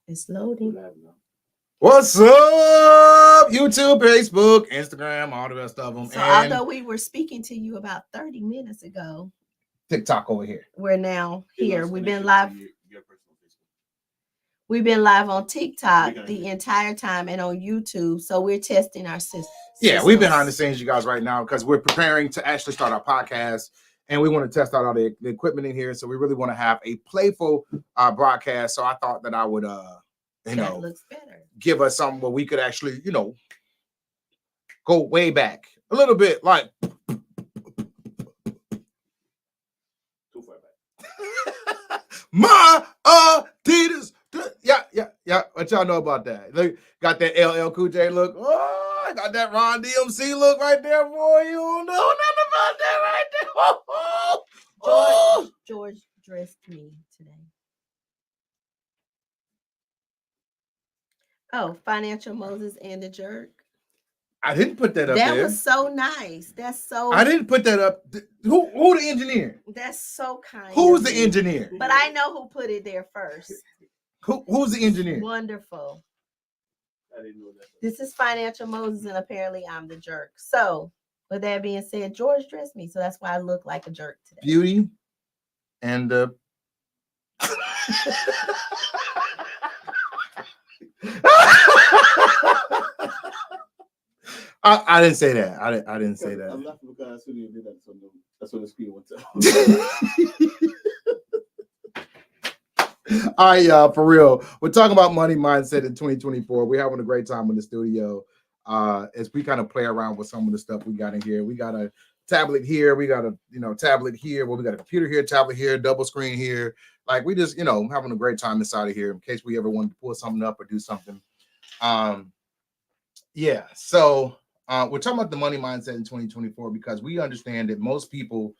It's loading. What's up? YouTube, Facebook, Instagram, all the rest of them. So and although we were speaking to you about 30 minutes ago, TikTok over here. we're now here. We've been live. We've been live on TikTok the entire time and on YouTube. So we're testing our systems. Yeah, we're behind the scenes, you guys, right now because we're preparing to actually start our podcast. And we want to test out all the equipment in here. So we really want to have a playful broadcast. So I thought that I would, that looks better. Give us something where we could actually, go way back a little bit, like too far back. My Adidas. Yeah. What y'all know about that? Look, got that LL Cool J look. Oh, I got that Ron DMC look right there, boy. You don't know nothing about that right there. George dressed me today. Oh, Financial Moses and the Jerk. I didn't put that up there. That was so nice. That's so. I didn't put that up. Who the engineer? That's so kind. Who's the engineer? But I know who put it there first. Who's the engineer? Wonderful. I didn't know that. This is Financial Moses, and apparently I'm the jerk. So, with that being said, George dressed me, so that's why I look like a jerk today. Beauty and I didn't say that. I didn't say that. I'm laughing because I did that. That's what the screen went to. All right, y'all, for real. We're talking about money mindset in 2024. We're having a great time in the studio as we kind of play around with some of the stuff we got in here. We got a tablet here. We got a tablet here. Well, we got a computer here, tablet here, double screen here. Like we just having a great time inside of here in case we ever want to pull something up or do something. Yeah. So we're talking about the money mindset in 2024 because we understand that most people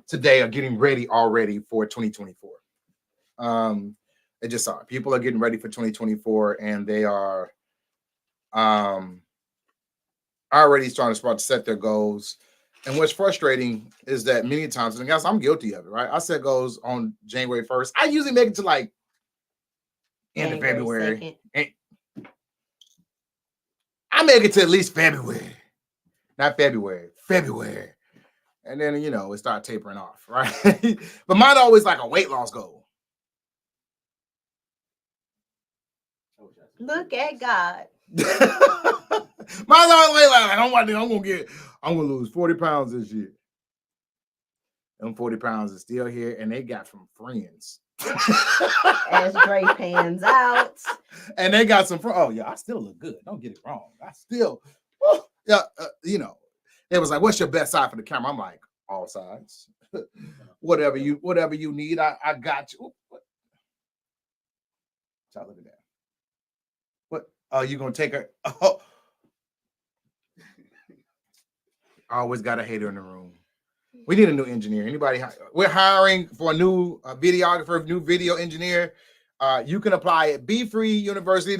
today are getting ready already for 2024. I just saw it. People are getting ready for 2024 and they are already starting to set their goals. And what's frustrating is that many times, and guys, I'm guilty of it, right? I set goals on January 1st. I usually make it to like end of February. I make it to at least February. Not February. And then, it starts tapering off, right? But mine always like a weight loss goal. Look at God. Mine's always like I'm gonna lose 40 pounds this year. Them 40 pounds is still here, and they got from friends. As Dre pans out. And they got some I still look good. Don't get it wrong. I still, it was like, what's your best side for the camera? I'm like, all sides. whatever you need, I got you. Y'all look at that. What? Oh, you gonna take her? Oh. I always got a hater in the room. We need a new engineer. Anybody? We're hiring for a new videographer, new video engineer. You can apply at BeFreeUniversity.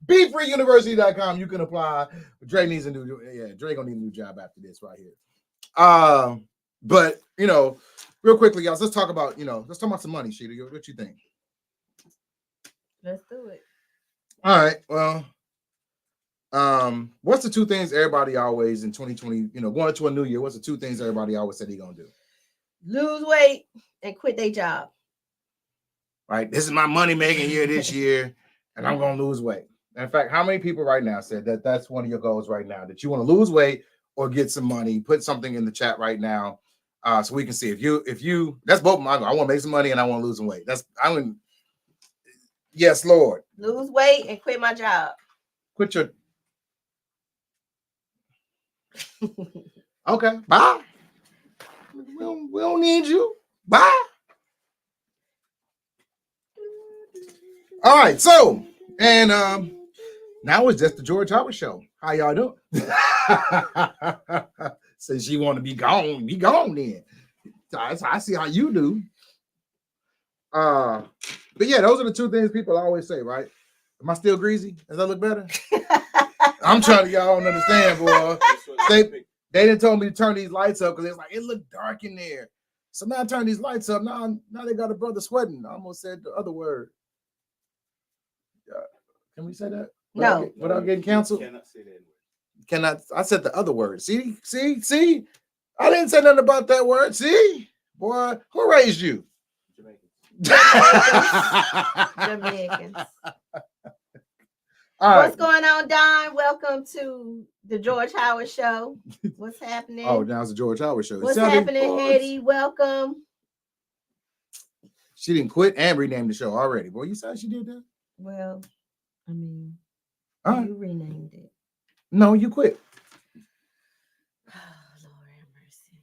BeFreeUniversity.com. You can apply. Dre needs a new. Yeah, Dre gonna need a new job after this right here. But real quickly, guys, let's talk about some money, Sheeta. What you think? Let's do it. All right. Well, what's the two things everybody always in 2020, going into a new year, what's the two things everybody always said they're gonna do? Lose weight and quit their job. Right. This is my money making year this year, and I'm gonna lose weight. In fact, how many people right now said that that's one of your goals right now, that you want to lose weight or get some money? Put something in the chat right now. So we can see if you that's both my goals. I want to make some money and I want to lose some weight. Yes, Lord. Lose weight and quit my job. Quit your okay, bye. We don't need you. Bye. All right, so and now it's just the George Howard Show. How y'all doing? Since you want to be gone then. I see how you do. But yeah, those are the two things people always say, right? Am I still greasy? Does that look better? I'm trying to, y'all don't understand, boy. They didn't tell me to turn these lights up because it's like it looked dark in there. So now I turn these lights up. Now they got a brother sweating. I almost said the other word. Can we say that? No. Without getting canceled? Cannot say that. Cannot. I said the other word. See? I didn't say nothing about that word. See? Boy, who raised you? Jamaicans. All right. What's going on, Don? Welcome to the George Howard Show. What's happening? Oh, now it's the George Howard Show. What's Sounding happening, boys. Hetty? Welcome. She didn't quit and rename the show already. Boy, you said she did that? Well, I mean, All right. you renamed it. No, you quit. Oh, Lord have mercy.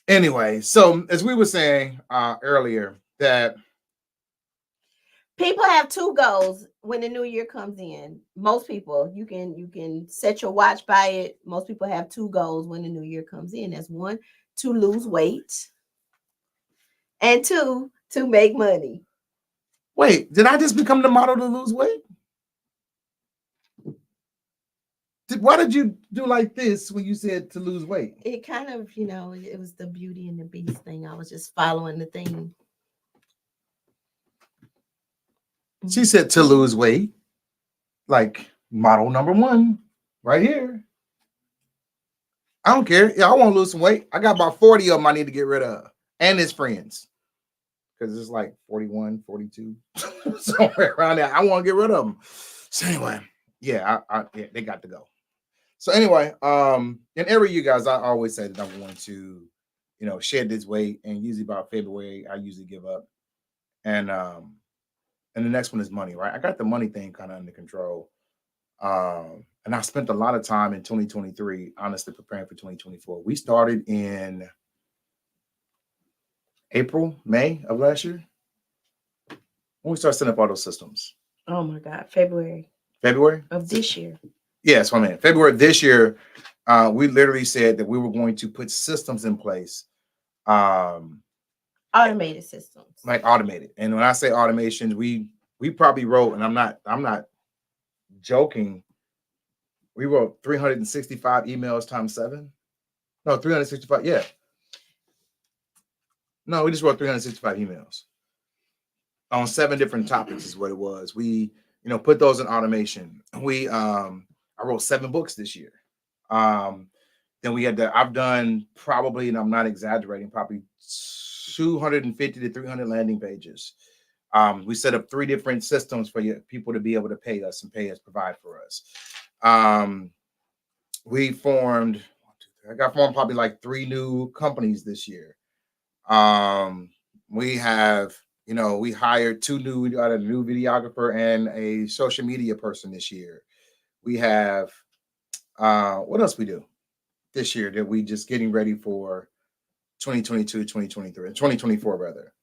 Anyway, so as we were saying earlier, that People have two goals when the new year comes in. Most people, you can set your watch by it. Most people have two goals when the new year comes in. That's one, to lose weight, and two, to make money. wait, did I just become the model to lose weight? Why did you do like this when you said to lose weight? It kind of, it was the Beauty and the Beast thing. I was just following the thing. She said to lose weight, like model number 1 right here. I don't care. Yeah, I want to lose some weight. I got about 40 of them I need to get rid of, and his friends, because it's like 41, 42, somewhere around there. I want to get rid of them. So anyway, yeah, yeah, they got to go. So anyway, in every year, guys, I always say that I'm going to, shed this weight, and usually about February, I usually give up. And the next one is money, right? I got the money thing kind of under control. And I spent a lot of time in 2023, honestly, preparing for 2024. We started in April, May of last year. When we started setting up all those systems. Oh my God, February of this year. Yeah, that's what I meant. February of this year, we literally said that we were going to put systems in place. Automated systems. Like automated. And when I say automations, we probably wrote, and I'm not joking, we wrote 365 emails times 7. No, 365, yeah. No, we just wrote 365 emails on 7 different topics is what it was. We, put those in automation. I wrote 7 books this year. Then we had I've done probably, and I'm not exaggerating, probably 250 to 300 landing pages. We set up 3 different systems for people to be able to pay us and provide for us. I got formed probably like 3 new companies this year. We have, we hired we got a new videographer and a social media person this year. We have, what else we do this year that we just getting ready for 2022, 2023, 2024 rather.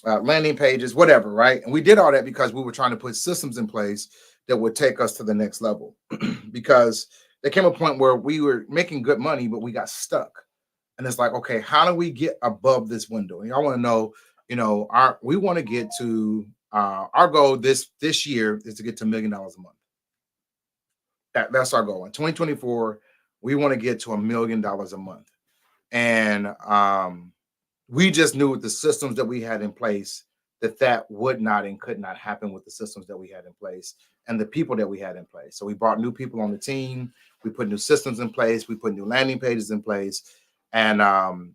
Landing pages, whatever, right? And we did all that because we were trying to put systems in place that would take us to the next level. Because there came a point where we were making good money, but we got stuck. And it's like, okay, how do we get above this window? And I want to know, we want to get to our goal this year is to get to $1 million a month. That's our goal. In 2024, we want to get to $1 million a month. And we just knew with the systems that we had in place that would not and could not happen with the systems that we had in place and the people that we had in place. So we brought new people on the team. We put new systems in place. We put new landing pages in place. And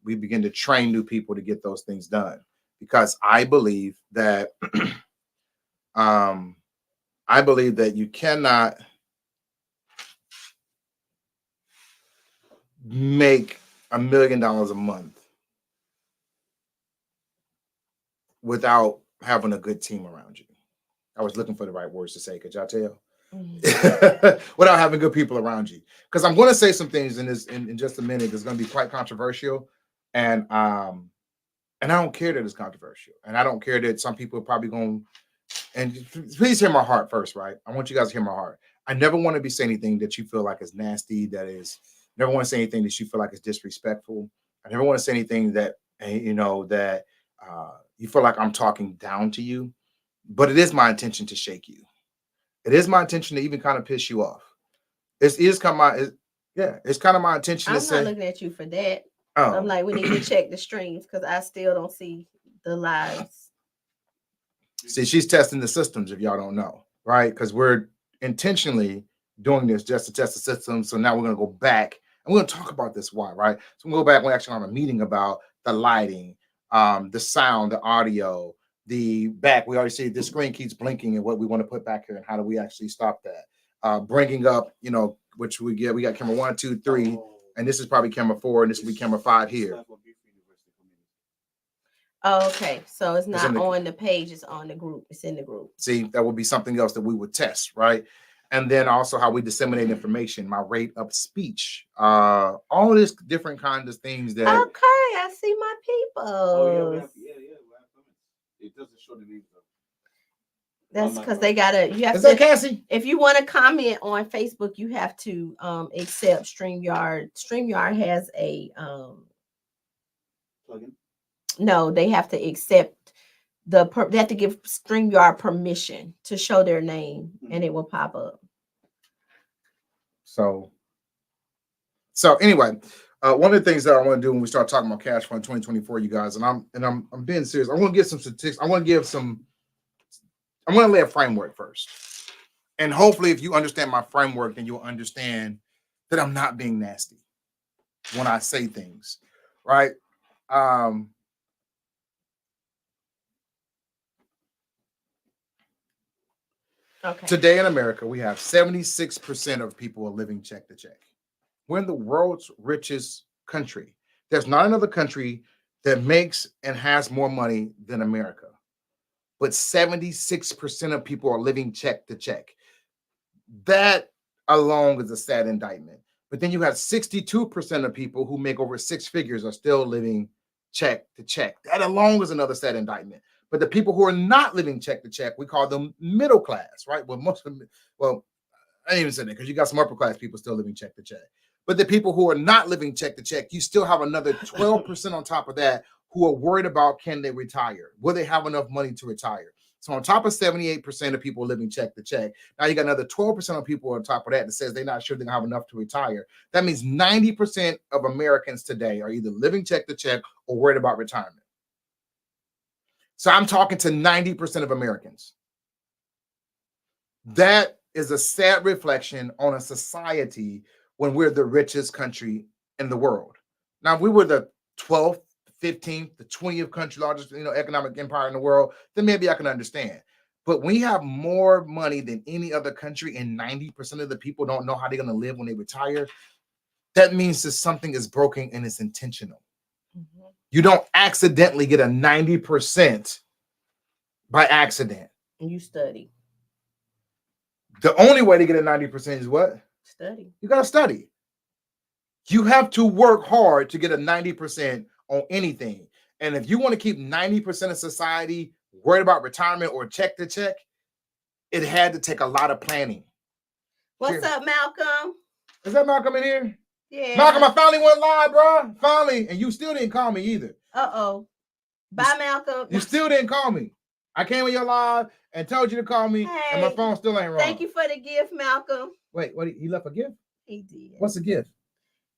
we begin to train new people to get those things done. Because I believe that you cannot make $1 million a month without having a good team around you. I was looking for the right words to say. Could y'all tell? Mm-hmm. Without having good people around you. Because I'm going to say some things in just a minute that's going to be quite controversial. And I don't care that it's controversial. And I don't care that some people are probably going, and please hear my heart first, right? I want you guys to hear my heart. I never want to be saying anything that you feel like is nasty, never want to say anything that you feel like is disrespectful. I never want to say anything that, you feel like I'm talking down to you, but it is my intention to shake you. It is my intention to even kind of piss you off. It's kind of my intention I'm to say. not looking at you for that. I'm Oh, like, we need to check the streams because I still don't see the lives. see, she's testing the systems. If y'all don't know, right? Because we're intentionally doing this just to test the system. So now we're gonna go back and we're gonna talk about this why, right? So we'll go back. We're actually on a meeting about the lighting, the sound, the audio, the back. We already see the screen keeps blinking and what we want to put back here and how do we actually stop that? Bringing up, you know, which we get. We got camera 1, 2, 3, and this is probably camera 4, and this will be camera 5 here. Oh, okay, so it's in not the- on the page; it's on the group. It's in the group. See, that would be something else that we would test, right? And then also how we disseminate information, my rate of speech, all this different kinds of things that Okay, I see my people. Oh, we have comments. It doesn't show the names though. That's my because phone. they gotta. You have is that to. Cassie? If you want to comment on Facebook, you have to accept StreamYard. StreamYard has a Plugin. no, they have to accept they have to give StreamYard permission to show their name and it will pop up. So anyway, one of the things that I want to do when we start talking about cash flow in 2024, you guys, and I'm being serious. I want to give some statistics. I want to lay a framework first. And hopefully if you understand my framework, then you'll understand that I'm not being nasty when I say things, right? Okay. Today in America, we have 76% of people are living check to check. We're in the world's richest country. There's not another country that makes and has more money than America. But 76% of people are living check to check. That alone is a sad indictment. But then you have 62% of people who make over 6 figures are still living check to check. That alone is another sad indictment. But the people who are not living check to check, we call them middle class, right? Well, most of them, well, I didn't even say that because you got some upper class people still living check to check. But the people who are not living check to check, you still have another 12% on top of that who are worried about can they retire? Will they have enough money to retire? So on top of 78% of people living check to check, now you got another 12% of people on top of that that says they're not sure they're gonna have enough to retire. That means 90% of Americans today are either living check to check or worried about retirement. So I'm talking to 90% of Americans. That is a sad reflection on a society when we're the richest country in the world. Now, if we were the 12th, 15th, the 20th country, largest economic empire in the world, then maybe I can understand. But when you have more money than any other country and 90% of the people don't know how they're going to live when they retire, that means that something is broken and it's intentional. Mm-hmm. You don't accidentally get a 90% by accident. And you study. The only way to get a 90% is what? Study. You got to study. You have to work hard to get a 90% on anything. And if you want to keep 90% of society worried about retirement or check to check, it had to take a lot of planning. What's up, Malcolm? Is that Malcolm in here? Yeah. Malcolm, I finally went live, bro. Finally. And you still didn't call me either. Uh-oh. Bye, Malcolm. You still didn't call me. I came in your live and told you to call me, and my phone still ain't wrong. Thank you for the gift, Malcolm. Wait, what? He left a gift? He did. What's the gift?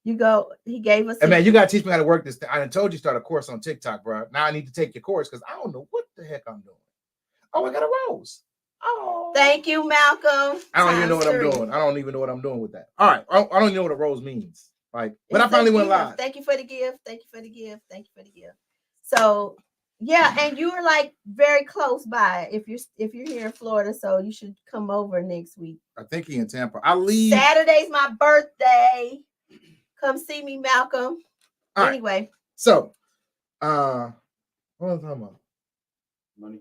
He gave us. Hey, man, you got to teach me how to work this. I told you start a course on TikTok, bro. Now I need to take your course because I don't know what the heck I'm doing. Oh, I got a rose. Oh. Thank you, Malcolm. I don't even know what I'm doing. I don't even know what I'm doing with that. All right. I don't even know what a rose means. Like, but I finally went live. Thank you for the gift. Thank you for the gift. Thank you for the gift. So, yeah, and you are like very close by if you're here in Florida, so you should come over next week. I think he in Tampa. I leave. Saturday's my birthday. Come see me, Malcolm. All anyway. Right. So, what was I talking about? Money.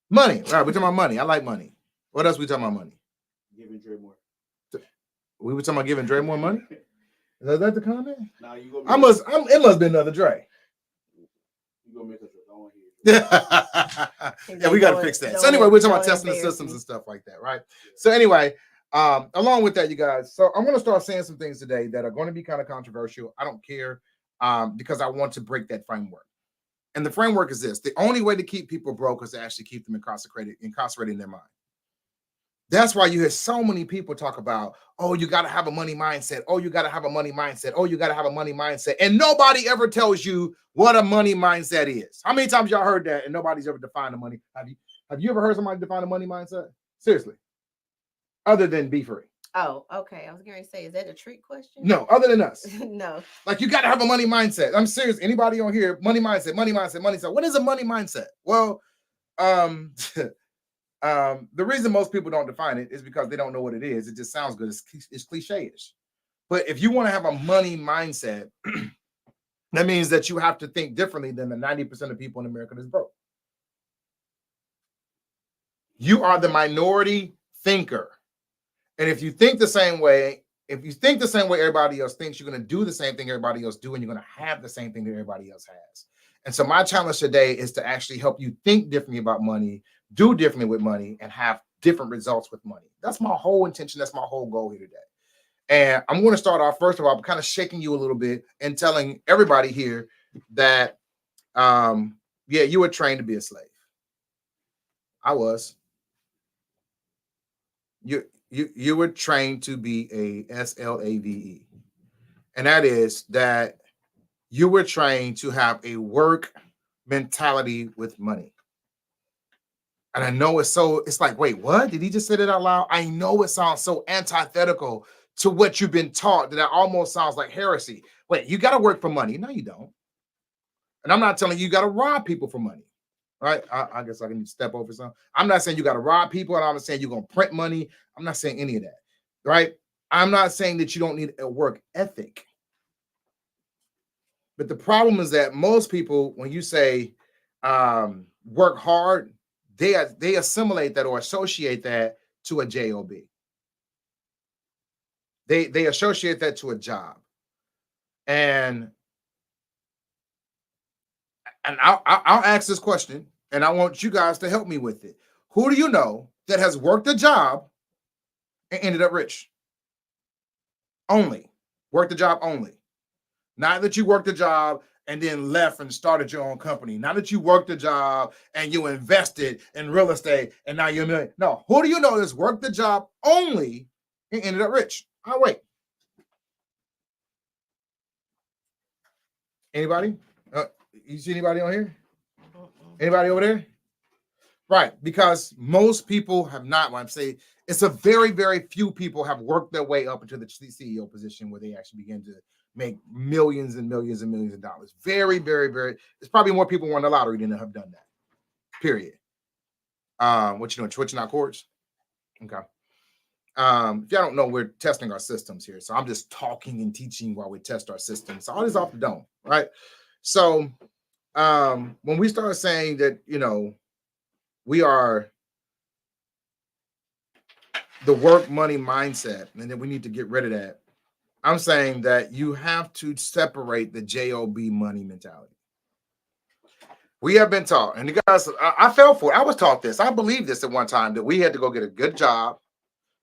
Money. Right. We're talking about money. I like money. What else we talking about money? Giving Dre more. We were talking about giving Dre more money? Is that the comment? Nah, you go. It must be another Dre. You gonna make us. I don't want to hear it. Yeah, we got to fix that. So anyway, we're talking about testing the systems and stuff like that, right? So anyway, along with that, you guys, so I'm going to start saying some things today that are going to be kind of controversial. I don't care because I want to break that framework. And the framework is this. The only way to keep people broke is to actually keep them incarcerated in their mind. That's why you hear so many people talk about, oh, you got to have a money mindset. Oh, you got to have a money mindset. Oh, you got to have a money mindset. And nobody ever tells you what a money mindset is. How many times y'all heard that and nobody's ever defined a money? Have you ever heard somebody define a money mindset? Seriously. Other than be free. Oh, okay. I was going to say, is that a trick question? No, other than us. No. Like, you got to have a money mindset. I'm serious. Anybody on here, money mindset, money mindset, money mindset. What is a money mindset? Well, the reason most people don't define it is because they don't know what it is. It just sounds good. It's cliche-ish. But if you want to have a money mindset, that means that you have to think differently than the 90% of people in America that's broke. You are the minority thinker. And if you think the same way, everybody else thinks, you're going to do the same thing everybody else do, and you're going to have the same thing that everybody else has. And so my challenge today is to actually help you think differently about money, do differently with money, and have different results with money. That's my whole intention. That's my whole goal here today. And I'm going to start off, first of all, kind of shaking you a little bit and telling everybody here that, yeah, you were trained to be a slave. I was. You were trained to be a SLAVE. And that is that you were trained to have a work mentality with money. And I know it's like, wait, what? Did he just say that out loud? I know it sounds so antithetical to what you've been taught that it almost sounds like heresy. Wait, you got to work for money. No, you don't. And I'm not telling you got to rob people for money. Right? I guess I can step over some. I'm not saying you got to rob people, and I'm not saying you're going to print money. I'm not saying any of that. Right? I'm not saying that you don't need a work ethic. But the problem is that most people, when you say work hard, they assimilate that or associate that to a job. They associate that to a job, and I'll ask this question, and I want you guys to help me with it. Who do you know that has worked a job and ended up rich? Only worked a job only. Not that you worked a job and then left and started your own company. Not that you worked a job and you invested in real estate and now you're a million. No, who do you know that's worked the job only and ended up rich? I'll wait. Anybody? You see anybody on here? Anybody over there? Right, because most people have not. When I'm saying it's a very, very few people have worked their way up into the CEO position where they actually begin to make millions and millions and millions of dollars. Very, very, very. There's probably more people won the lottery than have done that. Period. What you doing? Twitching out cords? Okay. If y'all don't know, we're testing our systems here. So I'm just talking and teaching while we test our systems. So all this off the dome, right? So when we start saying that, we are the work money mindset, and then we need to get rid of that. I'm saying that you have to separate the job money mentality. We have been taught, and you guys, I fell for it. I was taught this. I believed this at one time, that we had to go get a good job,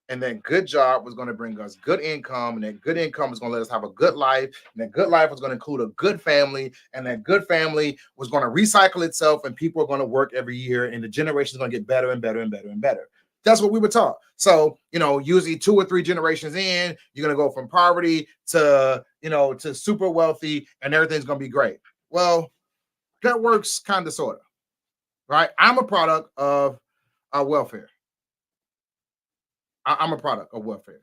and that good job was going to bring us good income, and that good income was going to let us have a good life, and that good life was going to include a good family, and that good family was going to recycle itself, and people are going to work every year, and the generation is going to get better and better and better and better. That's what we were taught. So, usually 2 or 3 generations in, you're going to go from poverty to, to super wealthy, and everything's going to be great. Well, that works kind of, sort of, right? I'm a product of welfare. I'm a product of welfare.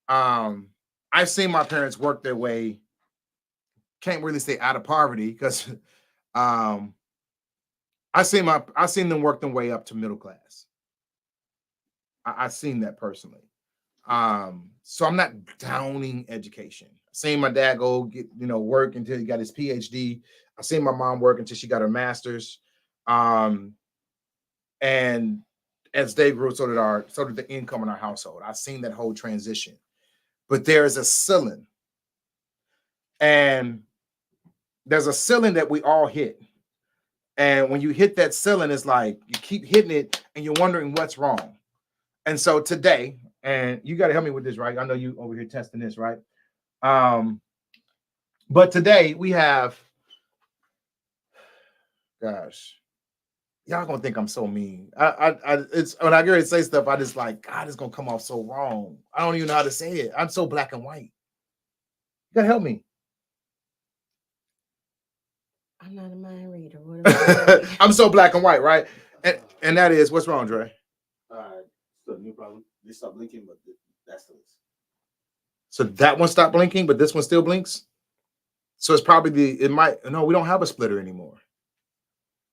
I've seen my parents work their way, can't really say out of poverty, because I've seen them work their way up to middle class. I've seen that personally. So I'm not downing education. I've seen my dad go get, work until he got his PhD. I've seen my mom work until she got her master's. And as they grew, so did the income in our household. I've seen that whole transition. But there is a ceiling. And there's a ceiling that we all hit. And when you hit that ceiling, it's like you keep hitting it and you're wondering what's wrong. And so today, and you got to help me with this, right? I know you over here testing this, right? But today we have, gosh, Y'all gonna think I'm so mean. It's when I get ready to say stuff, I just like, God, it's gonna come off so wrong. I don't even know how to say it. I'm so black and white. You gotta help me. I'm not a mind reader. What am I saying? I'm so black and white, right? And that is what's wrong, Dre? So new problem. They stop blinking, but that's the list. So that one stopped blinking, but this one still blinks. So it's probably no, we don't have a splitter anymore.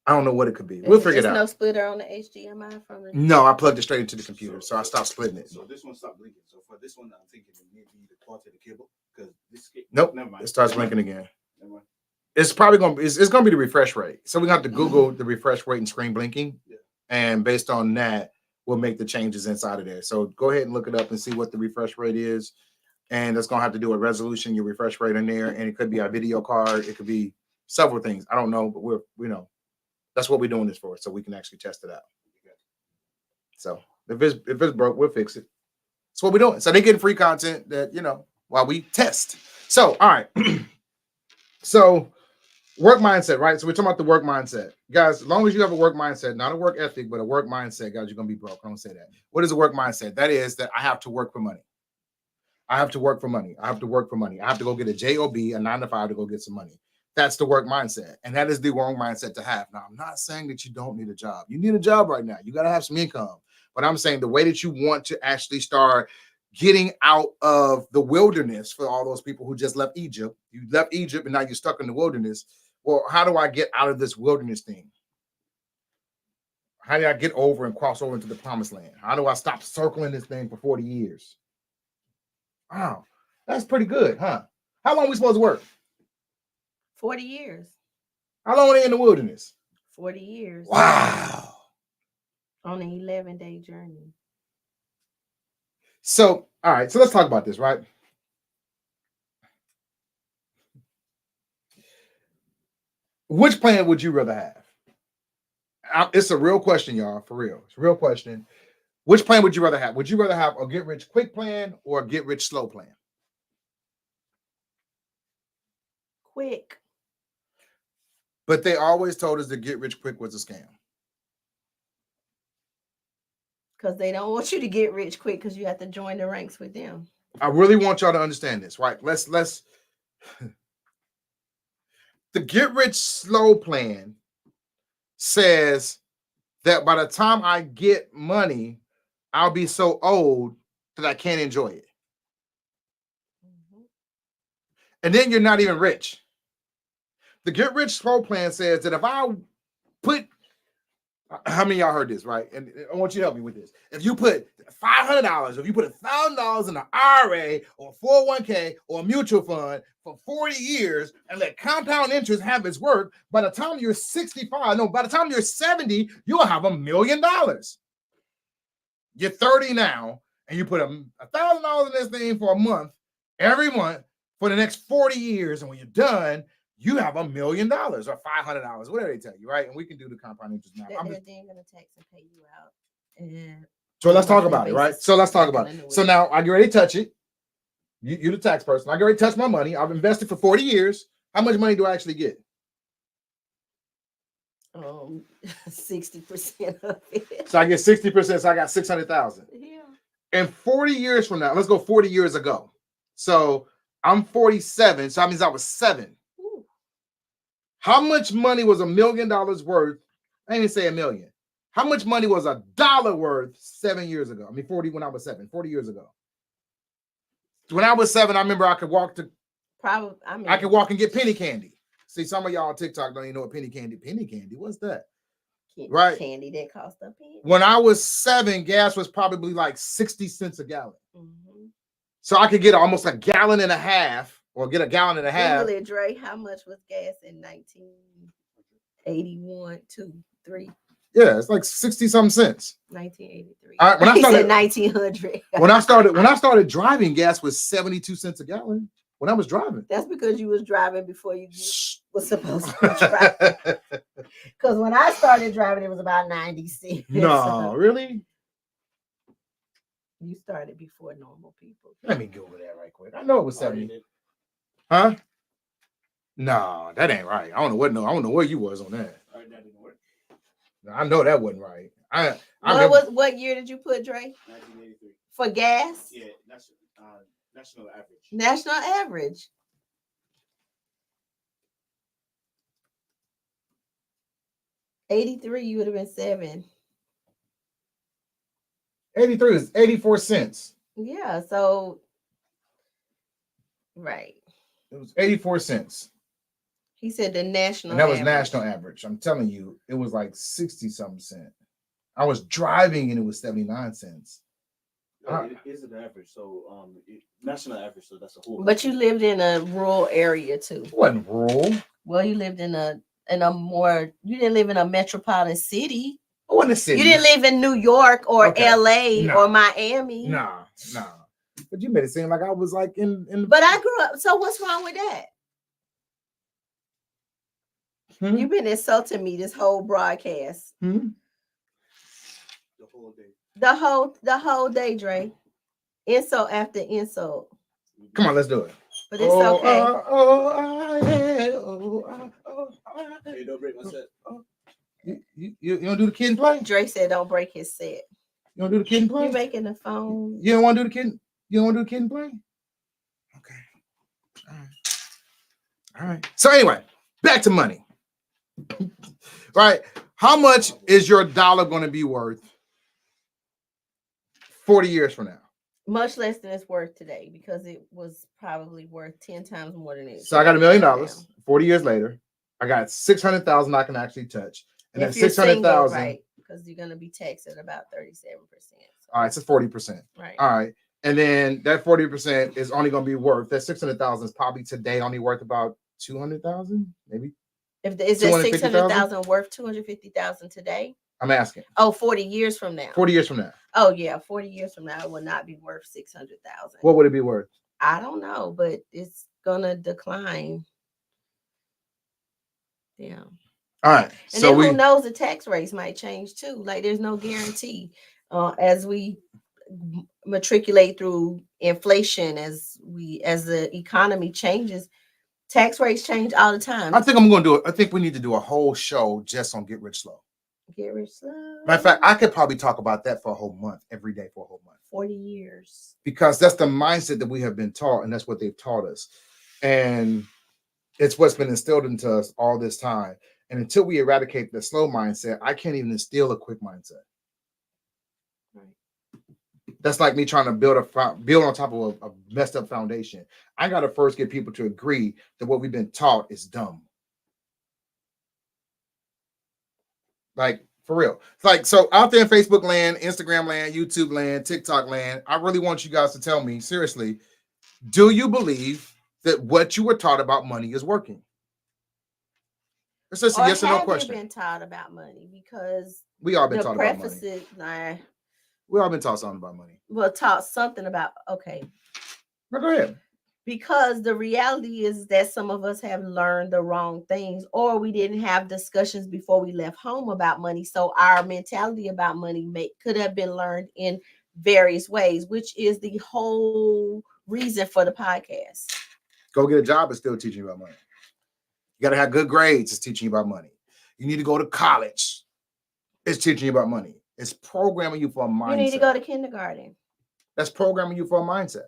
I don't know what it could be. We'll figure it There's no out. splitter on the HDMI from the. No, I plugged it straight into the computer, so I stopped splitting it. So this one stopped blinking. So for this one, I'm thinking it may be the quality of the cable because this. Nope. Never mind. It starts blinking again. Never mind. It's probably it's gonna be the refresh rate. So we have to Google the refresh rate and screen blinking, and based on that, we'll make the changes inside of there. So go ahead and look it up and see what the refresh rate is, and it's gonna have to do a resolution, your refresh rate in there, and it could be a video card, it could be several things. I don't know, but we know that's what we're doing this for, so we can actually test it out. So if it's broke, we'll fix it. That's what we're doing. So they getting free content that while we test. So all right, so. Work mindset, right? So we're talking about the work mindset. Guys, as long as you have a work mindset, not a work ethic, but a work mindset, guys, you're going to be broke. I don't say that. What is a work mindset? That is that I have to work for money. I have to work for money. I have to work for money. I have to go get a job, a 9-to-5 to go get some money. That's the work mindset. And that is the wrong mindset to have. Now, I'm not saying that you don't need a job. You need a job right now. You got to have some income. But I'm saying the way that you want to actually start getting out of the wilderness for all those people who just left Egypt. You left Egypt and now you're stuck in the wilderness. Well, how do I get out of this wilderness thing? How do I get over and cross over into the promised land? How do I stop circling this thing for 40 years? Wow, that's pretty good, huh? How long are we supposed to work? 40 years. How long are they in the wilderness? 40 years. Wow. On an 11-day journey. So, all right, so let's talk about this, right? Which plan would you rather have? It's a real question, y'all, for real. It's a real question. Which plan would you rather have? Would you rather have a get-rich-quick plan or a get-rich-slow plan? Quick. But they always told us that get-rich-quick was a scam. Because they don't want you to get rich quick because you have to join the ranks with them. I really want y'all to understand this, right? Let's the get rich slow plan says that by the time I get money, I'll be so old that I can't enjoy it. Mm-hmm. And then you're not even rich. The get rich slow plan says that if I put, how many of y'all heard this, right? And I want you to help me with this. If you put $500, if you put $1,000 in an IRA or a 401k or a mutual fund for 40 years and let compound interest have its work, by the time you're 65, by the time you're 70, you'll have $1 million. You're 30 now, and you put $1,000 in this thing for a month, every month for the next 40 years, and when you're done, you have $1 million or $500, whatever they tell you, right? And we can do the compound interest now. They're going to tax and pay you out. And so let's talk about it, right? So let's talk about it. So now I get ready to touch it. You're the tax person. I get ready to touch my money. I've invested for 40 years. How much money do I actually get? 60% of it. So I get 60%. So I got 600,000. Yeah. And 40 years from now, let's go 40 years ago. So I'm 47. So that means I was 7. Ooh. How much money was $1 million worth? I didn't even say $1 million. How much money was $1 worth 7 years ago? I mean, 40 when I was 7, 40 years ago. When I was 7, I remember I could walk to I could walk and get penny candy. See, some of y'all on TikTok don't even know what penny candy. What's that? Right? Candy that cost a penny. When I was 7, gas was probably like 60 cents a gallon. Mm-hmm. So I could get almost a gallon and a half, or get a gallon and a half. Really, Dre, how much was gas in 1981, 2, 3? Yeah, it's like 60-something cents. 1983. When I started 1900. when I started driving, gas was 72 cents a gallon. When I was driving. That's because you was driving before you was supposed to be driving. Because when I started driving, it was about 96. No, really? You started before normal people. Let me Google that right quick. I know it was 70. Huh? No, that ain't right. I don't know where you was on that. I know that wasn't right. I remember What year did you put, Dre? 1983. For gas? Yeah, national average. National average. 83, you would have been 7. 83 is 84 cents. Yeah, so right. It was 84 cents. He said the national And that was average. national average. I'm telling you, it was like 60 something cent. I was driving and it was 79 cents. No, it is an average. So national average. So that's a whole. But you lived in a rural area too. It wasn't rural. Well, you lived in a more, you didn't live in a metropolitan city. I wasn't a city. You didn't live in New York or Okay. LA No. or Miami. Nah. But you made it seem like I was like in But I grew up. So what's wrong with that? You've been insulting me this whole broadcast. The whole day. The whole day, Dre. Insult after insult. Come on, let's do it. But it's okay. Hey, don't break my set. You don't do the kid and play? Dre said don't break his set. You don't do the kid and play? You making the phone. You don't want to do the kid? You don't want to do the kid and play? Okay. All right. So anyway, back to money. Right. How much is your dollar going to be worth 40 years from now? Much less than it's worth today because it was probably worth 10 times more than it is. So I got $1 million 40 years later. I got 600,000 I can actually touch. And if then you're 600,000. single, right? Because you're going to be taxed at about 37%. All right. So 40%. Right. All right. And then that 40% is only going to be worth, that 600,000 is probably today only worth about 200,000, maybe. Is that 600,000 worth 250,000 today? I'm asking. Oh, 40 years from now. 40 years from now. Oh yeah, 40 years from now it will not be worth 600,000. What would it be worth? I don't know, but it's gonna decline. Yeah. All right. And so then who knows, the tax rates might change too. Like there's no guarantee as we matriculate through inflation, as the economy changes. Tax rates change all the time. I think I'm going to do it. I think we need to do a whole show just on Get Rich Slow. Get rich slow. Matter of fact, I could probably talk about that for a whole month, every day for a whole month. 40 years. Because that's the mindset that we have been taught, and that's what they've taught us. And it's what's been instilled into us all this time. And until we eradicate the slow mindset, I can't even instill a quick mindset. Right. That's like me trying to build on top of a messed up foundation. I got to first get people to agree that what we've been taught is dumb. Like, for real. It's like, so out there in Facebook land, Instagram land, YouTube land, TikTok land, I really want you guys to tell me, seriously, do you believe that what you were taught about money is working? It's just a yes or no question. Have you been taught about money? Because we all been taught about money. We all been taught something about money. Well, taught something about, okay. No, go ahead. Because the reality is that some of us have learned the wrong things, or we didn't have discussions before we left home about money. So our mentality about money could have been learned in various ways, which is the whole reason for the podcast. Go get a job is still teaching you about money. You got to have good grades. It's teaching you about money. You need to go to college. It's teaching you about money. It's programming you for a mindset. You need to go to kindergarten. That's programming you for a mindset.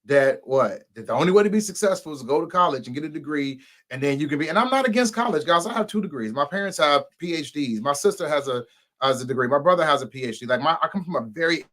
That the only way to be successful is to go to college and get a degree, and then you can be. And I'm not against college, guys. I have 2 degrees. My parents have PhDs. My sister has a degree. My brother has a PhD. Like I come from a very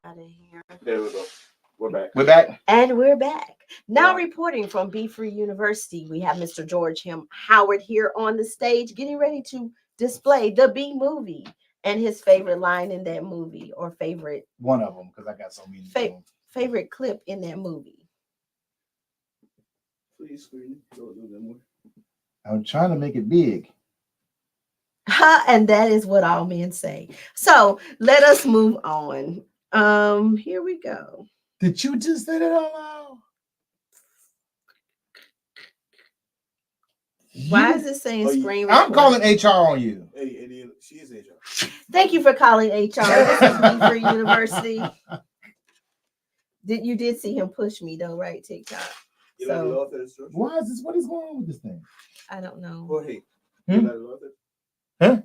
out of here. There we go. We're back. We're back. And we're back. Now Wow. reporting from Be Free University, we have Mr. George Howard here on the stage getting ready to display the B movie and his favorite line in that movie or favorite One of them, because I got so many. favorite clip in that movie. Please screen it. Don't do that more. I'm trying to make it big. And that is what all men say. So let us move on. Here we go. Did you just say that out loud? Why is it saying Oh, you- screen I'm recording? calling HR on you. Hey, she is HR. Thank you for calling HR. This is Be Free University. You did see him push me though, right? TikTok. You like the So law that is structured? Why is this? What is going on with this thing? I don't know. Or hey, Hmm? you like the law that?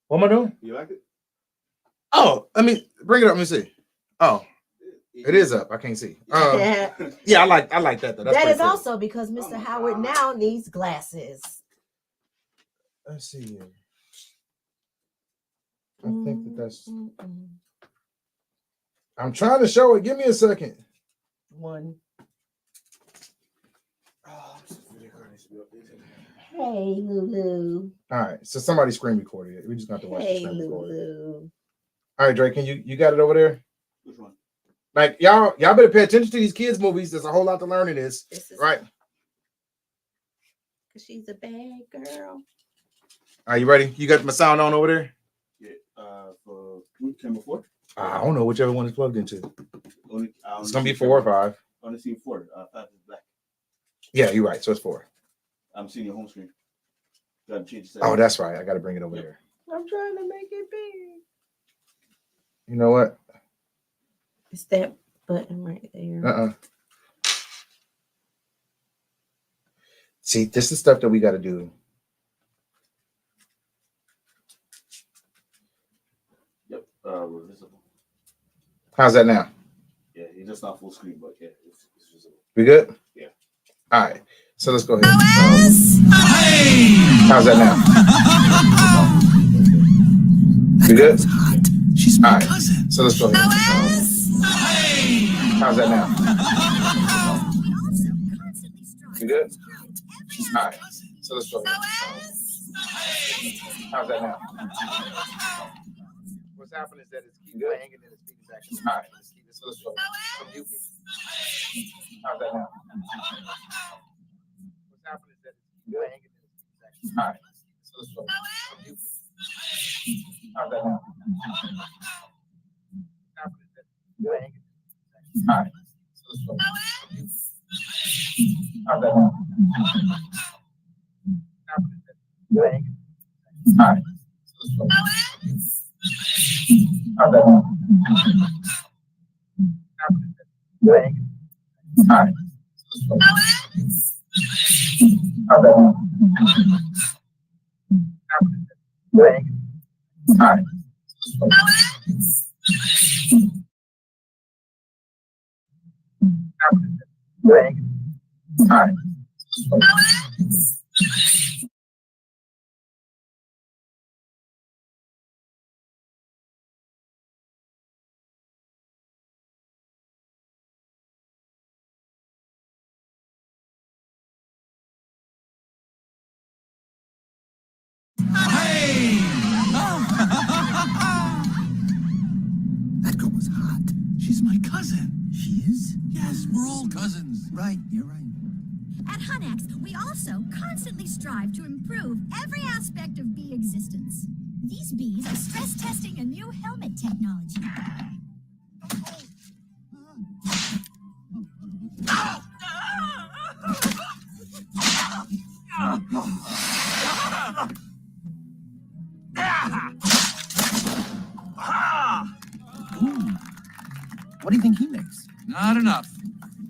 What am I doing? You like it? Oh, I mean, bring it up. Let me see. Oh, it is up. I can't see. Yeah. Yeah, I like that though. That's That pretty is cool. also because Mr. my Howard God. now needs glasses. Let's see here. I think that that's. Mm-mm. I'm trying to show it. Give me a second. One. Oh, this video card needs to be updated. Hey, Lulu. All right, so somebody screen recorded it. We just got to watch the Hey, screen record. Lulu. All right, Drake, can you got it over there? Which one? Like y'all better pay attention to these kids movies. There's a whole lot to learn in this, This is right? because she's a bad girl. Are you ready? You got my sound on over there? Yeah. For camera 4. I don't know, whichever one is plugged into. Only, It's gonna be 4 or 5. Only seen 4. 5 is black. Yeah, you're right. So it's 4. I'm seeing your home screen. Gotta change the Oh, settings. that's right. I got to bring it over Yep. there. I'm trying to make it big. You know what? It's that button right there. See, this is stuff that we got to do. Yep. We're visible. How's that now? Yeah, it's just not full screen, but yeah, it's visible. We good? Yeah. All right. So let's go ahead. How's that now? We good? She's All my right. cousin. So let's go ahead. How's that now? We good? All right. So let's go ahead. How's that now? What's happening is that it's keep playing and then it's keep actually. All right. Let's keep it. So let's go. So mute me. How's that now? What's happening is that it's keep playing and then it's keep actually. All right. So let's go. So mute me. How's that now? What's happening is that it's keep playing and then it's keep actually. All right. So let's go. So mute me. How's that now? What's happening is that it's keep playing and then it's keep actually. All right. So let's go. How's that now? All right. So let's go. How's that now? All right. So let's go. All right. So let's go. Hey! That girl was hot. She's my cousin. She is? Yes, we're all cousins. Right, you're right. At Hunex, we also constantly strive to improve every aspect of bee existence. These bees are stress testing a new helmet technology. Ooh. What do you think he makes? Not enough.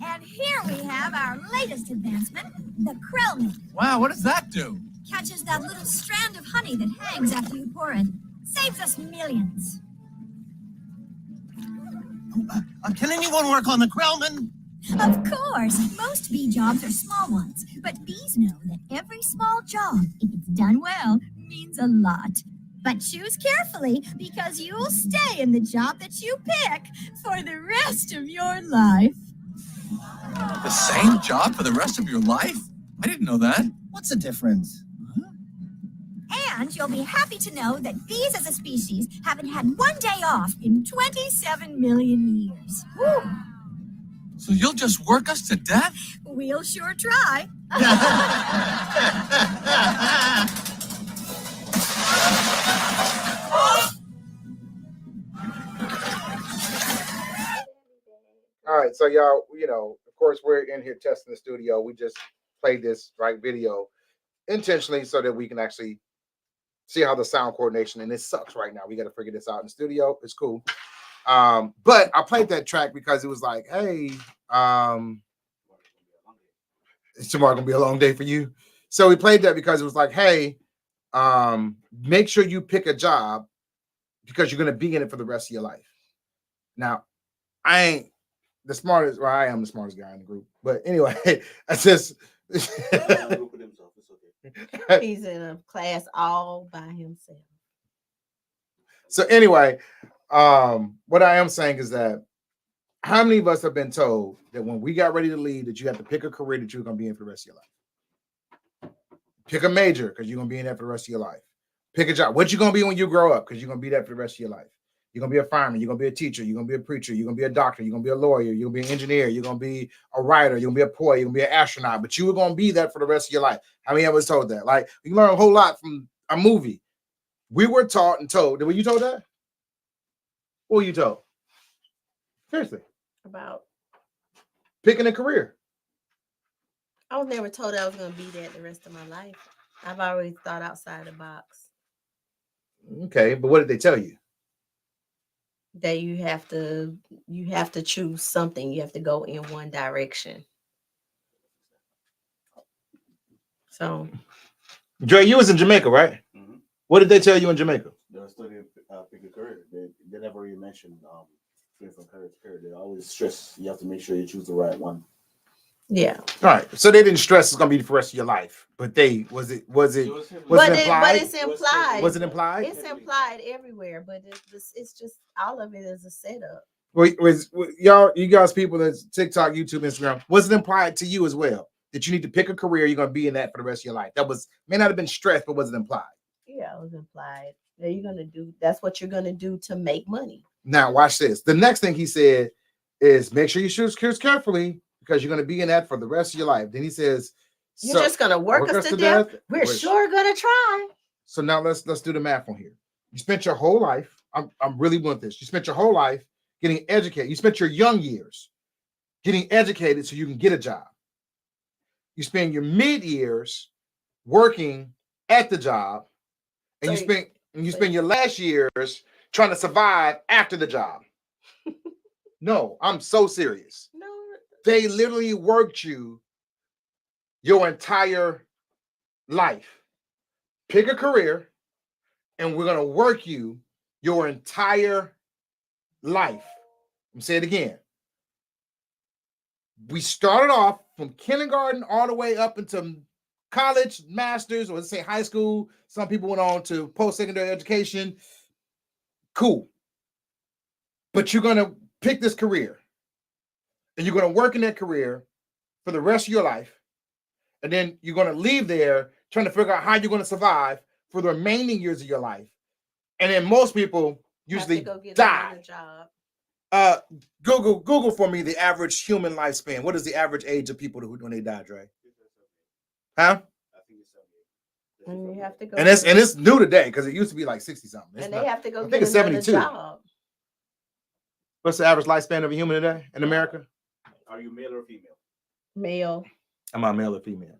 And here we have our latest advancement, the Krellman. Wow, what does that do? Catches that little strand of honey that hangs after you pour it. Saves us millions. Can anyone work on the Krellman? Of course, most bee jobs are small ones, but bees know that every small job, if it's done well, means a lot. But choose carefully because you'll stay in the job that you pick for the rest of your life. The same job for the rest of your life? I didn't know that. What's the difference? And you'll be happy to know that bees as a species haven't had one day off in 27 million years. Woo! So you'll just work us to death? We'll sure try. All right, so y'all, of course, we're in here testing the studio. We just played this video intentionally so that we can actually see how the sound coordination, and it sucks right now. We got to figure this out in the studio. It's cool. But I played that track because it was like, hey, is tomorrow gonna be a long day for you? So we played that because it was like, hey, make sure you pick a job because you're gonna be in it for the rest of your life. Now, I ain't the smartest, well, I am the smartest guy in the group, but anyway, I just He's in a class all by himself. so anyway, what I am saying is that how many of us have been told that when we got ready to leave that you have to pick a career that you're gonna be in for the rest of your life? Pick a major because you're gonna be in that for the rest of your life. Pick a job. What you gonna be when you grow up? Because you're gonna be that for the rest of your life. You're gonna be a fireman, you're gonna be a teacher, you're gonna be a preacher, you're gonna be a doctor, you're gonna be a lawyer, you're gonna be an engineer, you're gonna be a writer, you're gonna be a poet, you're gonna be an astronaut, but you were gonna be that for the rest of your life. How many of us told that? Like, you learn a whole lot from a movie. We were taught and told. Were you told that? What were you told? Seriously. About Picking a career. I was never told I was gonna be that the rest of my life. I've always thought outside the box. Okay, but what did they tell you? That you have to choose something. You have to go in one direction. So Dre, you was in Jamaica, right? Mhm. What did they tell you in Jamaica? They were studying pick a career. They never really mentioned from career to career. They always stress you have to make sure you choose the right one. yeah. All right. So they didn't stress it's gonna be for the rest of your life, but they was it But implied? it's implied. Was it implied? It's implied everywhere, but it's just all of it is a setup. You guys, people that's TikTok, YouTube, Instagram, was it implied to you as well that you need to pick a career, you're gonna be in that for the rest of your life? That may not have been stressed, but was it implied? Yeah, it was implied. That you're gonna do. That's what you're gonna do to make money. Now, watch this. The next thing he said is make sure you choose carefully because you're gonna be in that for the rest of your life. Then he says, You're just gonna work us to death. We're sure gonna try. So now let's do the math on here. You spent your whole life. I'm really want this. You spent your whole life getting educated. You spent your young years getting educated so you can get a job. You spend your mid years working at the job, and you spend your last years trying to survive after the job. No, I'm so serious. No, They literally worked you your entire life. Pick a career, and we're gonna work you your entire life. Let me say it again. We started off from kindergarten all the way up into college, master's, or let's say high school. Some people went on to post-secondary education. Cool. But you're gonna pick this career, and you're gonna work in that career for the rest of your life. And then you're gonna leave there trying to figure out how you're gonna survive for the remaining years of your life. And then most people usually have to go get die. another job. Google for me the average human lifespan. What is the average age of people when they die, Dre? Huh? I think it's 78. And you have to go. And it's new today because it used to be like 60 something. and they have to go I think get it's another 72. job. What's the average lifespan of a human today in America? Are you male or female? Male. Am I male or female?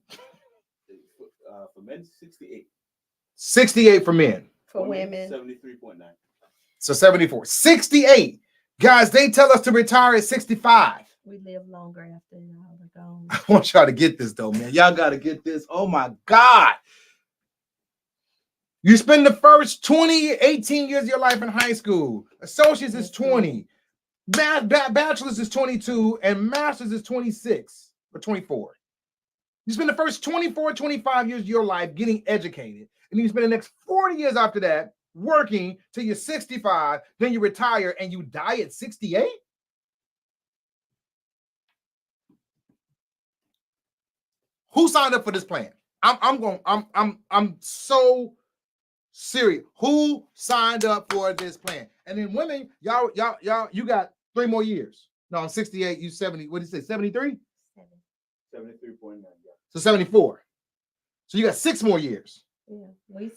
For men, 68. 68 for men. For women. 73.9. So 74. 68. Guys, they tell us to retire at 65. We live longer after y'all are gone. I want y'all to get this though, man. Y'all got to get this. Oh my God. You spend the first 18 years of your life in high school. Associates is 20. Bachelor's is 22. And master's is 26 or 24. You spend the first 24, 25 years of your life getting educated. And then you spend the next 40 years after that working till you're 65, then you retire and you die at 68? Who signed up for this plan? I'm so serious. Who signed up for this plan? And then women, y'all, you got 3 more years. No, I'm 68, you 70. What did you say? 73? 73.9. So 74. So you got 6 more years. Yeah,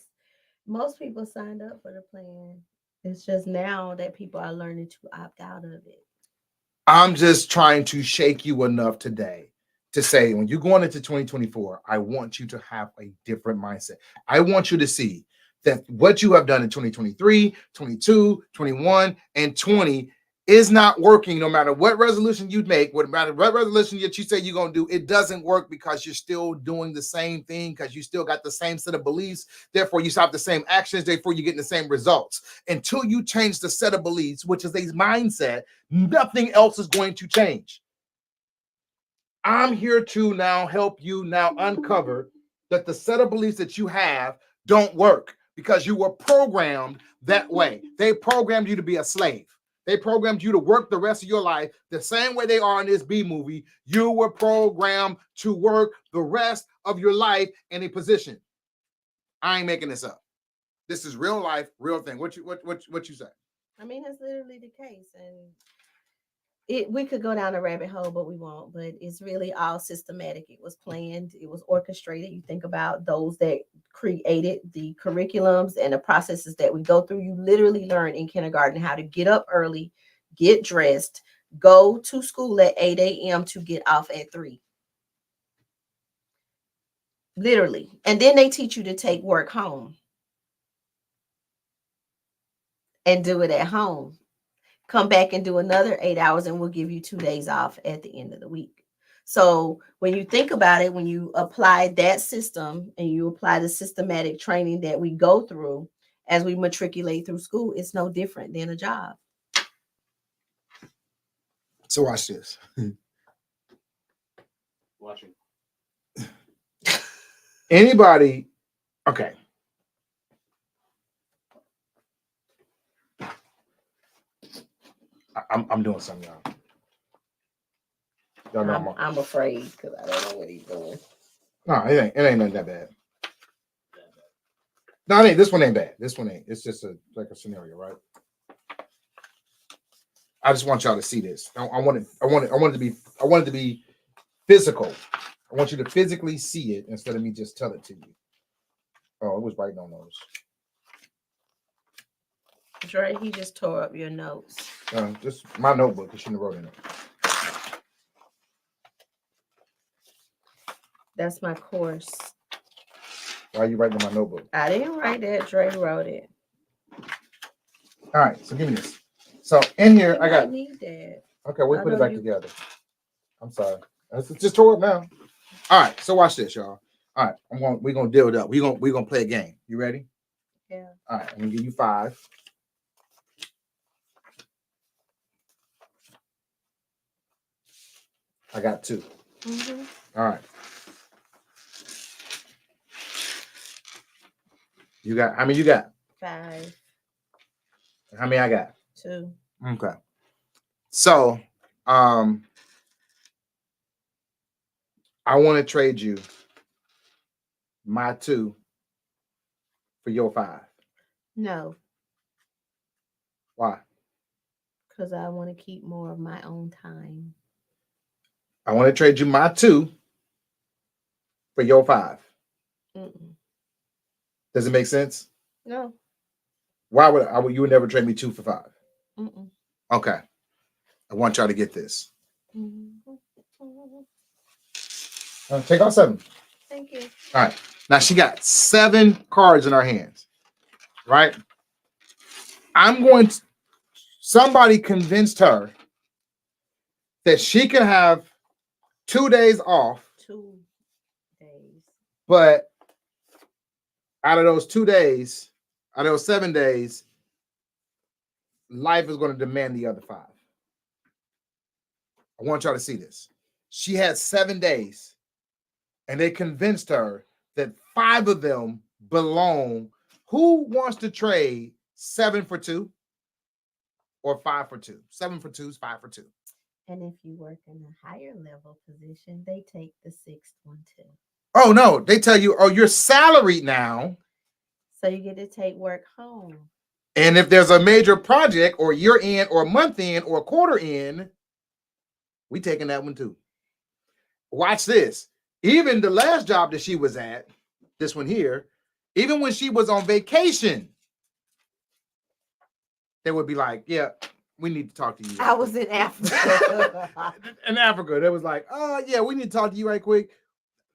most people signed up for the plan. It's just now that people are learning to opt out of it. I'm just trying to shake you enough today to say, when you're going into 2024, I want you to have a different mindset. I want you to see that what you have done in 2023, 22, 21, and 20 is not working. No matter what resolution you make, no matter what resolution that you say you're going to do, it doesn't work because you're still doing the same thing, because you still got the same set of beliefs. Therefore, you stop the same actions. Therefore, you're getting the same results. Until you change the set of beliefs, which is a mindset, nothing else is going to change. I'm here to now help you now uncover that the set of beliefs that you have don't work because you were programmed that way. They programmed you to be a slave. They programmed you to work the rest of your life the same way they are in this B movie. You were programmed to work the rest of your life in a position. I ain't making this up. This is real life, real thing. What you say? I mean, that's literally the case, and we could go down a rabbit hole, but we won't. But it's really all systematic. It was planned. It was orchestrated. You think about those that created the curriculums and the processes that we go through. You literally learn in kindergarten how to get up early, get dressed, go to school at 8 a.m. to get off at 3. Literally. And then they teach you to take work home and do it at home. Come back and do another 8 hours, and we'll give you 2 days off at the end of the week. So when you think about it, when you apply that system and you apply the systematic training that we go through as we matriculate through school, it's no different than a job. So watch this. Watching. Anybody, okay. I'm doing something, y'all. Y'all know I'm afraid because I don't know what he's doing. No, it ain't nothing that bad. No, it ain't. This one ain't bad. This one ain't. It's just like a scenario, right? I just want y'all to see this. I want it to be physical. I want you to physically see it instead of me just tell it to you. Oh, it was writing on those. Dre, he just tore up your notes. Just my notebook. You shouldn't have wrote in it. That's my course. Why are you writing in my notebook? I didn't write that. Dre wrote it. All right, so give me this. So in here, I I got. need that. Okay, we'll I put it know back you- together. I'm sorry. It's just tore up now. All right, so watch this, y'all. All right, we're gonna deal it up. We're gonna play a game. You ready? Yeah. All right, I'm gonna give you 5. I got 2. Mhm. All right. You got how many you got? 5, How many I got? 2. Okay. So I want to trade you my 2 for your 5. No, Why? because I want to keep more of my own time. I want to trade you my 2 for your 5. Mm-mm. Does it make sense? No. Why would you would never trade me 2 for 5? Mm-mm. Okay. I want y'all to get this. Mhm. Take out 7. Thank you. All right. Now she got 7 cards in her hands. Right? Somebody convinced her that she can have 2 days off, 2 days. but out of those 2 days, out of those 7 days, life is going to demand the other 5. I want y'all to see this. She had 7 days, and they convinced her that 5 of them belong Who wants to trade 7 for 2 or 5 for 2? 7 for 2 is 5 for 2. And if you work in a higher level position, they take the 6th one too. Oh no, they tell you, oh, you're salaried now. So you get to take work home. And if there's a major project or year end or month end or quarter end, we taking that one too. Watch this. Even the last job that she was at, this one here, even when she was on vacation, they would be like, yeah, we need to talk to you. I was in Africa. In Africa, they was like, oh yeah, we need to talk to you right quick.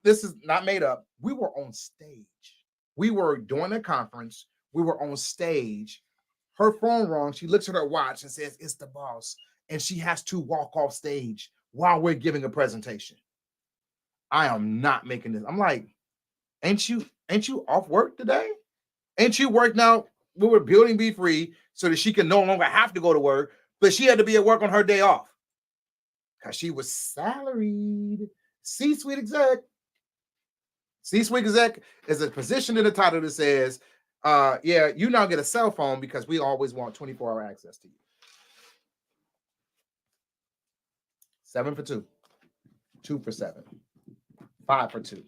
This is not made up. We were on stage. We were doing a conference. We were on stage. Her phone rung. She looks at her watch and says, it's the boss. And she has to walk off stage while we're giving a presentation. I am not making this. I'm like, ain't you off work today? Ain't you work now? We were building Be Free so that she can no longer have to go to work, but she had to be at work on her day off because she was salaried. C-suite exec. C-suite exec is a position in the title that says, yeah, you now get a cell phone because we always want 24-hour access to you. 7 for 2. 2 for 7. 5 for 2.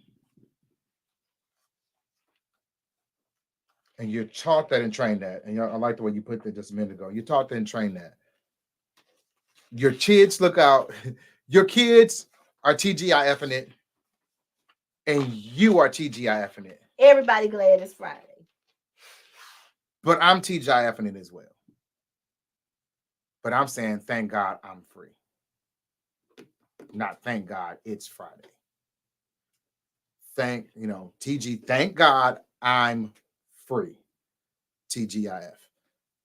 And you're taught that and trained that. And I like the way you put that just a minute ago. You taught that and trained that. Your kids look out. Your kids are TGIFing it. And you are TGIFing it. Everybody glad it's Friday. But I'm TGIFing it as well. But I'm saying, thank God I'm free. Not thank God it's Friday. TG, thank God I'm free. TGIF.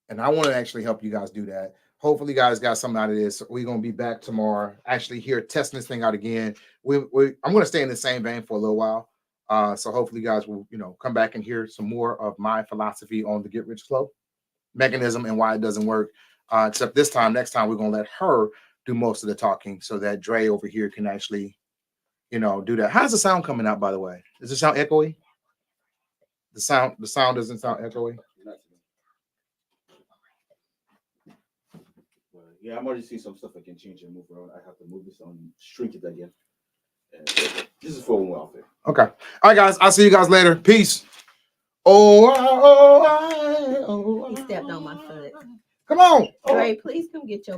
And I want to actually help you guys do that. Hopefully you guys got something out of this. We're going to be back tomorrow, actually here testing this thing out again. I'm going to stay in the same vein for a little while. So hopefully you guys will, come back and hear some more of my philosophy on the get rich slow mechanism and why it doesn't work. Except next time we're going to let her do most of the talking so that Dre over here can actually, do that. How's the sound coming out, by the way? Does it sound echoey? The sound doesn't sound echoey. Yeah, I'm already seeing some stuff I can change and move around. I have to move this on, shrink it again. And this is for welfare. Okay. All right, guys. I'll see you guys later. Peace. He stepped on my foot. Come on. Dre, please come get your